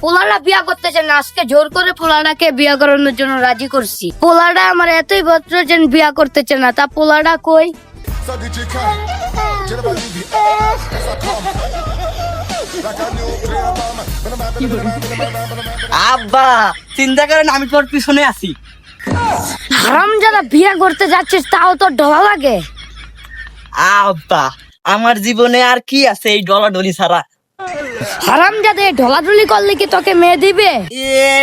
পোলাটা বিয়া করতেছে না, আজকে জোর করে পোলাটাকে বিয়া করানোর জন্য রাজি করছি। পোলাটা আমার এতই ভদ্র যে বিয়া করতেছে না, তা পোলাটা কই? আব্বা চিন্তা করেন, আমি তোর পিছনে আছি। হারাম যারা বিয়া করতে যাচ্ছিস তাও তোর ঢলা লাগে। আব্বা আমার জীবনে আর কি আছে এই ডলাডলি ছাড়া? হারাম যাতে ঢলাঢলি করলে কি তোকে মেয়ে দিবে? এ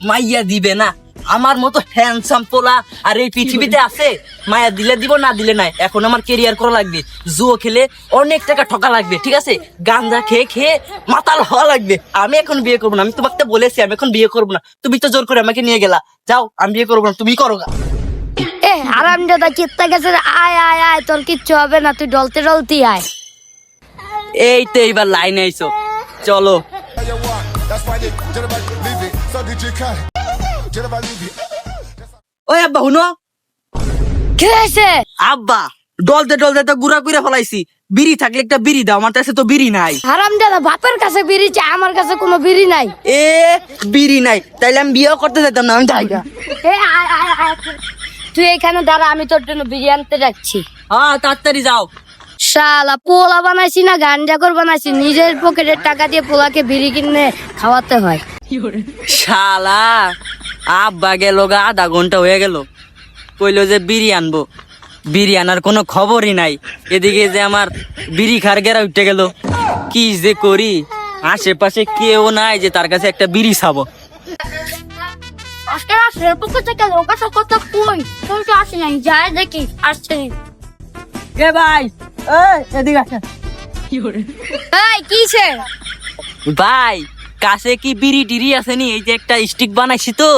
মাইয়া দিবে না? আমার মতো হ্যান্ডসাম পোলা আর এই পৃথিবীতে আছে? মায়া দিলে দিব, না দিলে নাই। এখন আমার কেরিয়ার করা লাগবে, জুয়ো খেলে অনেক টাকা ঠকা লাগবে, ঠিক আছে? গাঁজা খেয়ে খেয়ে মাতাল হওয়া লাগবে। আমি এখন বিয়ে করবো না, আমি তোমাকে বলেছি আমি এখন বিয়ে করবো না। তুমি তো জোর করে আমাকে নিয়ে গেলা, যাও আমি বিয়ে করবো না, তুমি করো গা। এ হারাম দাদা চিত্তা গেছে, আয় আয় আয়, তোর কিচ্ছু হবে না, তুই ডলতে ডলতি আয়। এই তো এইবার লাইনে আইছো, চলো। ওই আব্বা হুনো, কি হয়েছে? আব্বা ডলতে ডলতে তো গুড়া করে ফেলাইছি। বিড়ি থাকলে একটা বিড়ি দাও, আমার কাছে তো বিড়ি নাই। হারাম দাদা বাপের কাছে বিড়ি চাই, আমার কাছে কোনো বিড়ি নাই। এ বিড়ি নাই, তাইলে আমি বিয়েও করতে যেতাম না, আমি যাইগা। এ আয় আয় আয়, তুই এখানে দাঁড়া, আমি তোর জন্য বিড়ি আনতে যাচ্ছি। হ্যাঁ তাড়াতাড়ি যাও। শালা পোলা বানাইছি না গাঞ্জাকর বানাইছি, নিজের পকেটের টাকা দিয়ে পোলাকে বিড়ি কিনে খাওয়াতে হয়। শালা আব্বা গেল গা, আধা ঘন্টা হয়ে গেল, কইলো যে বিড়ি আনবো, বিড়ি আনার কোনো খবরই নাই। এদিকে যে আমার বিড়ি খার গেরা উঠে গেল, কি যে করি? আশেপাশে কেউ নাই যে তার কাছে একটা বিড়ি খাবো। আজকে রাস্তার পক্ষ থেকে লোক আসা কথা কই, তুই তো আসি নাই, যাই দেখি আসছে। এ ভাই, এদিকে আসেন। এই কিসে? ভাই কাছে কি বিড়ি টিড়ি আছে নি? এই যে একটা স্টিক বানাইছি তো,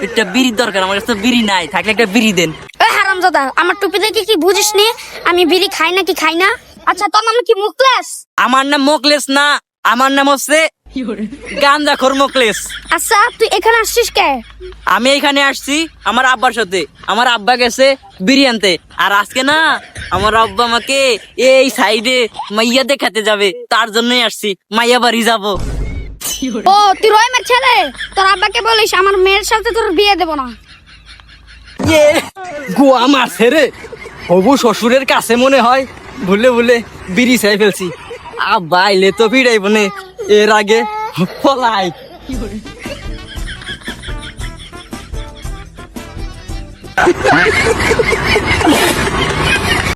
একটা বিড়ির দরকার, আমার কাছে তো বিড়ি নাই, থাকলে একটা বিড়ি দেন। এই হারামজাদা, আমার টুপি দেখে কি বুঝিস নি আমি বিড়ি খাই না কি খাই না? আচ্ছা তোর নাম কি মুখলেস? আমার নাম মোকলেস না, আমার নাম হচ্ছে গাঁজাখোর মোকলেস। আচ্ছা তুই এখানে আসছিস কে? আমি এখানে আসছি আমার আব্বার সাথে। আমার আব্বা গেছে বিড়ি আনতে, আর আজকে না আমার আব্বা আমাকে এই সাইডে মাইয়া দেখাতে যাবে, তার জন্যই আসছি। মাইয়া বাড়ি যাবো। ও তুই রহিমের ছেলে, তোর আব্বাকে বলিস আমার মেয়ের সাথে তোর বিয়ে দেব না। এ গোয়া মারছে রে, হবু শ্বশুরের কাছে মনে হয় ভুলে ভুলে বিড়ি চাই ফেলছি। আব্বা আইলে তো ভিড়াইব নে, এর আগে পলাই।